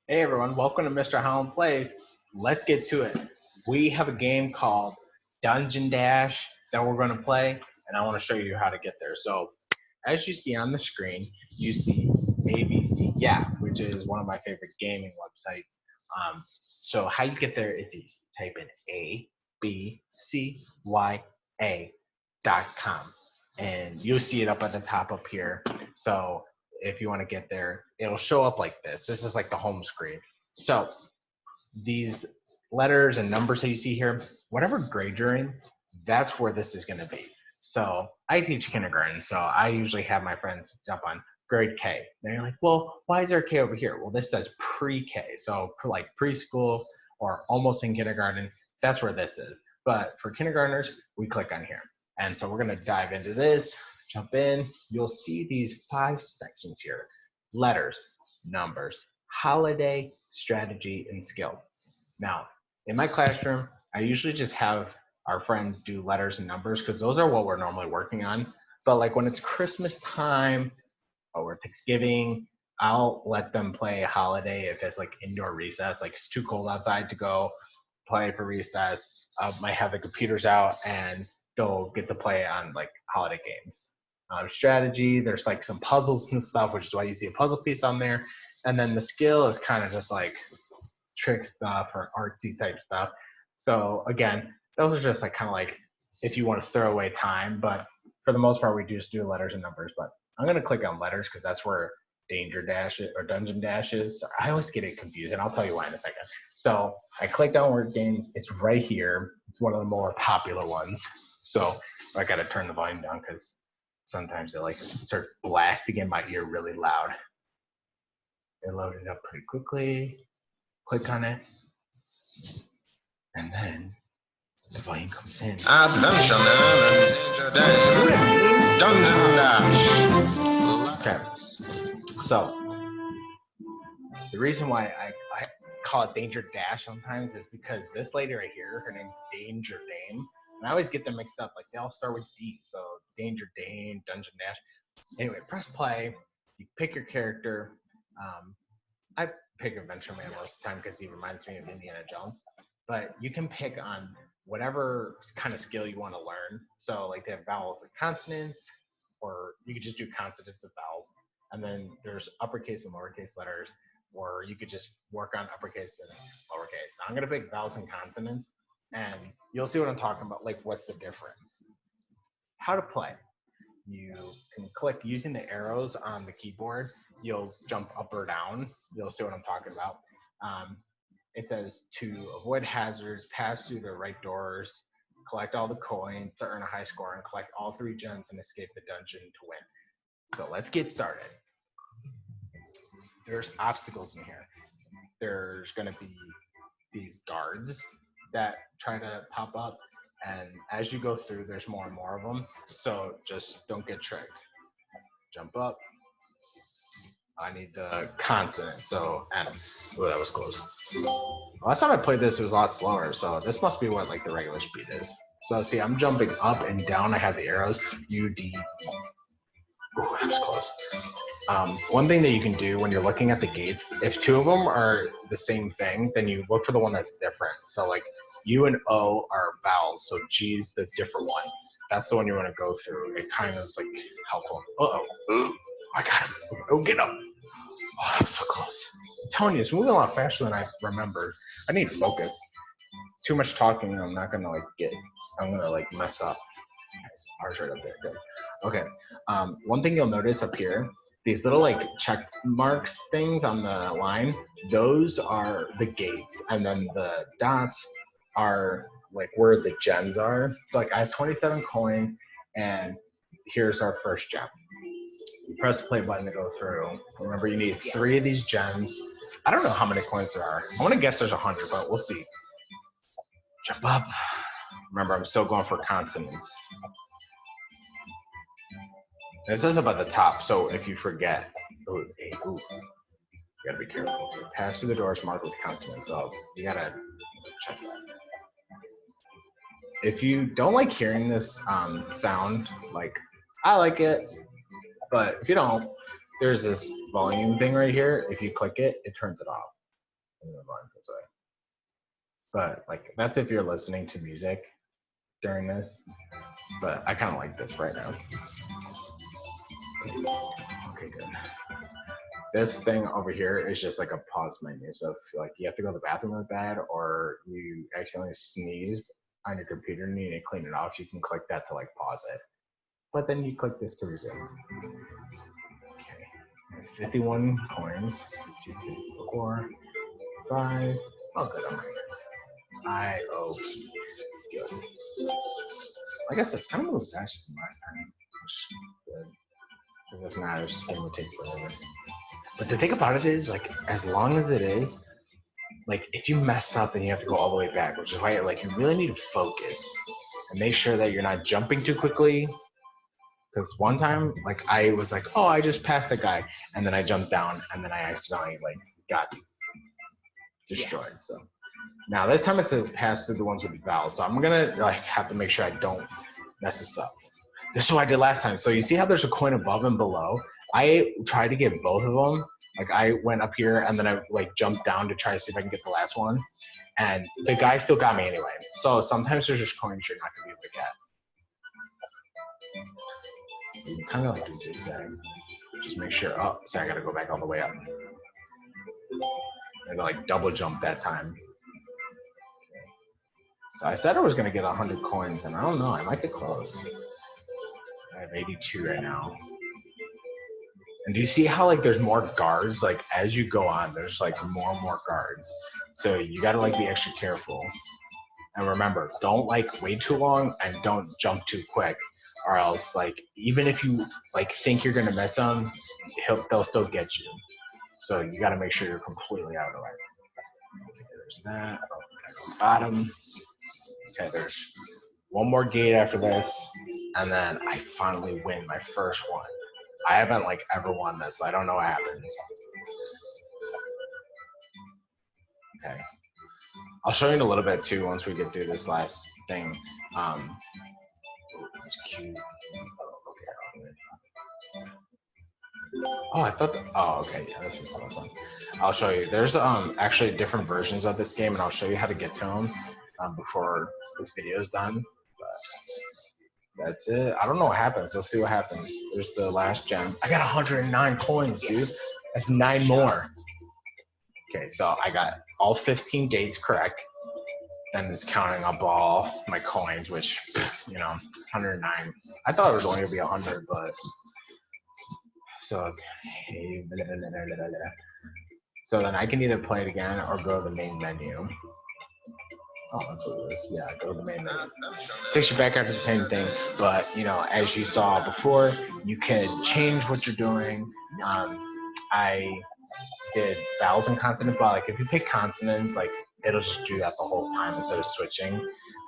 Hey everyone, welcome to Mr. Holland Plays. Let's get to it. We have a game called Dungeon Dash that we're going to play, and I want to show you how to get there. So, as you see on the screen, you see ABC, yeah, which is one of my favorite gaming websites. So, how you get there is easy. Type in abcya.com, and you'll see it up at the top up here. So, if you want to get there, it'll show up like this. This is like the home screen. So these letters and numbers that you see here, whatever grade you're in, that's where this is going to be. So I teach kindergarten, so I usually have my friends jump on grade K. They're like, well, why is there a K over here? Well, this says pre-K, so like preschool or almost in kindergarten, that's where this is. But for kindergartners, we click on here. And so we're going to dive into this, jump in. You'll see these 5 sections here: letters, numbers, holiday, strategy, and skill. Now, in my classroom, I usually just have our friends do letters and numbers because those are what we're normally working on. But like when it's Christmas time or Thanksgiving, I'll let them play holiday if it's like indoor recess, like it's too cold outside to go play for recess. Might have the computers out and they'll get to play on like holiday games. Strategy, there's like some puzzles and stuff, which is why you see a puzzle piece on there. And then the skill is kind of just like trick stuff or artsy type stuff. So again, those are just like kind of like if you want to throw away time, but for the most part, we just do letters and numbers. But I'm gonna click on letters because that's where Danger Dash or Dungeon Dash is. So I always get it confused, and I'll tell you why in a second. So I clicked on Word Games. It's right here. It's one of the more popular ones. So I got to turn the volume down because sometimes they like start blasting in my ear really loud. It loaded up pretty quickly. Click on it, and then the volume comes in. Dungeon Dash. Okay, so the reason why I call it Danger Dash sometimes is because this lady right here, her name's Danger Dame, and I always get them mixed up. Like they all start with D, so Danger Dame, Dungeon Dash. Anyway, press play. You pick your character. I pick Adventure Man most of the time because he reminds me of Indiana Jones. But you can pick on whatever kind of skill you want to learn. So like they have vowels and consonants, or you could just do consonants and vowels. And then there's uppercase and lowercase letters, or you could just work on uppercase and lowercase. So I'm gonna pick vowels and consonants, and you'll see what I'm talking about. Like what's the difference? How to play. You can click using the arrows on the keyboard. You'll jump up or down. You'll see what I'm talking about. Um, it says to avoid hazards, pass through the right doors, collect all the coins to earn a high score, and collect all 3 gems and escape the dungeon to win. So let's get started. There's obstacles in here. There's going to be these guards that try to pop up, and as you go through, there's more and more of them. So just don't get tricked. Jump up. I need the consonant, so M. Oh, that was close. Last time I played this, it was a lot slower, so this must be what like the regular speed is. So see, I'm jumping up and down. I have the arrows. U, D. Oh, that was close. One thing that you can do when you're looking at the gates, if 2 of them are the same thing, then you look for the one that's different. So like U and O are vowels, so G's the different one. That's the one you want to go through. It kind of is like helpful. Uh-oh. I got him. Oh, get up. Oh, that was so close. I'm telling you, it's moving a lot faster than I remembered. I need focus. Too much talking, I'm not gonna like I'm gonna like mess up. Ours right up there. Good. Okay. One thing you'll notice up here, these little like check marks things on the line, those are the gates, and then the dots are like where the gems are. So like I have 27 coins, and here's our first gem. You press the play button to go through. Remember, you need 3 of these gems. I don't know how many coins there are. I want to guess there's 100, but we'll see. Jump up. Remember, I'm still going for consonants. This is about the top, so if you forget, you gotta be careful. Pass through the doors marked with consonants, so you gotta check that. If you don't like hearing this sound, like I like it, but if you don't, there's this volume thing right here. If you click it, it turns it off. this way. But like that's if you're listening to music during this. But I kind of like this right now. Okay, good. This thing over here is just like a pause menu. So if like you have to go to the bathroom really bad, or you accidentally sneezed on your computer and you need to clean it off, you can click that to like pause it. But then you click this to resume. Okay, 51 coins. 2, 3, 4, 5. Oh, good. I'm right. Good. I guess it's kind of moved faster than last time. Good. Because if not, this game would take forever. But the thing about it is, like, as long as it is, like, if you mess up and you have to go all the way back, which is why, like, you really need to focus and make sure that you're not jumping too quickly. Because one time, like, I was like, oh, I just passed that guy, and then I jumped down, and then I accidentally, like, got destroyed. Yes. So now this time it says pass through the ones with vowels. So I'm gonna like have to make sure I don't mess this up. This is what I did last time. So you see how there's a coin above and below? I tried to get both of them. Like I went up here and then I like jumped down to try to see if I can get the last one. And the guy still got me anyway. So sometimes there's just coins you're not gonna be able to get. You kind of like do zigzag. Just make sure. Oh, so I gotta go back all the way up. And like double jump that time. So I said I was gonna get 100 coins, and I don't know. I might get close. I have 82 right now. And do you see how like there's more guards? Like as you go on, there's like more and more guards. So you gotta like be extra careful. And remember, don't like wait too long and don't jump too quick, or else like even if you like think you're gonna miss them, they'll still get you. So you gotta make sure you're completely out of the way. Okay, there's that. Bottom. Okay, there's one more gate after this, and then I finally win my first one. I haven't like ever won this, so I don't know what happens. Okay. I'll show you in a little bit too once we get through this last thing. It's cute. Okay. Oh, I thought. Oh, okay. Yeah, this is the last one. I'll show you. There's actually different versions of this game, and I'll show you how to get to them before this video is done. But that's it. I don't know what happens. Let's see what happens. There's the last gem. I got 109 coins, dude. That's 9 more. Okay, so I got all 15 gates correct. Then it's counting up all my coins, which, you know, 109. I thought it was only going to be 100, but so then I can either play it again or go to the main menu. Oh, that's what it is. Yeah, go to the main menu. Takes you back after the same thing, but you know, as you saw before, you can change what you're doing. I did vowels and consonant, but like if you pick consonants, like it'll just do that the whole time instead of switching.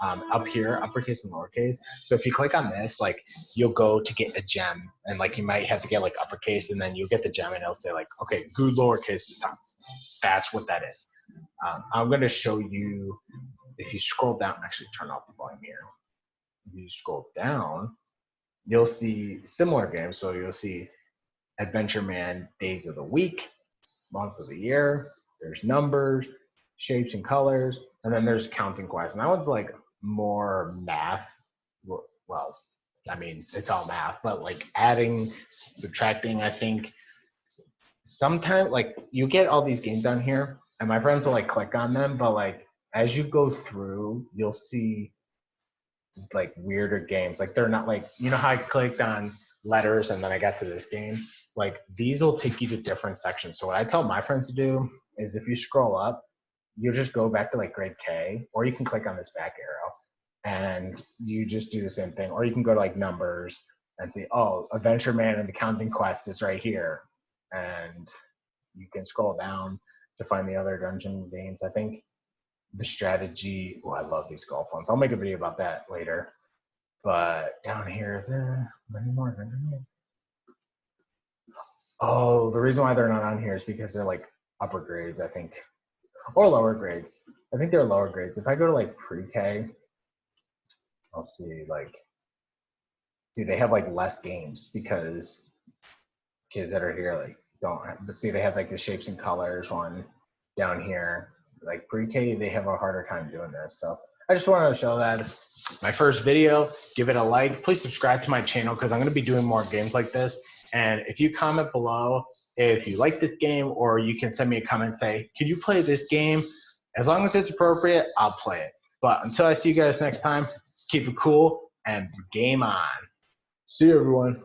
Up here, uppercase and lowercase. So if you click on this, like you'll go to get a gem, and like you might have to get like uppercase, and then you'll get the gem, and it'll say like, okay, do lowercase this time. That's what that is. I'm going to show you. If you scroll down, actually turn off the volume here. If you scroll down, you'll see similar games. So you'll see Adventure Man days of the week, months of the year. There's numbers, shapes and colors, and then there's counting quests. And that one's like more math. Well, I mean, it's all math, but like adding, subtracting, I think. Sometimes like you get all these games down here, and my friends will like click on them, but like as you go through, you'll see like weirder games. Like they're not like, you know how I clicked on letters and then I got to this game? Like these will take you to different sections. So what I tell my friends to do is if you scroll up, you just go back to like grade K, or you can click on this back arrow and you just do the same thing. Or you can go to like numbers and see, oh, Adventure Man and the Counting Quest is right here. And you can scroll down to find the other dungeon games. I think the strategy, I love these golf ones. I'll make a video about that later. But down here, is there many more? Oh, the reason why they're not on here is because they're like upper grades, I think, or lower grades. I think they're lower grades. If I go to like pre-K, I'll see they have like less games because kids that are here like don't have, see they have like the shapes and colors one. down here. Like pre-K, they have a harder time doing this. So I just wanted to show that. It's my first video. Give it a like. Please subscribe to my channel because I'm going to be doing more games like this. And if you comment below if you like this game, or you can send me a comment and say, could you play this game? As long as it's appropriate, I'll play it. But until I see you guys next time, keep it cool and game on. See you, everyone.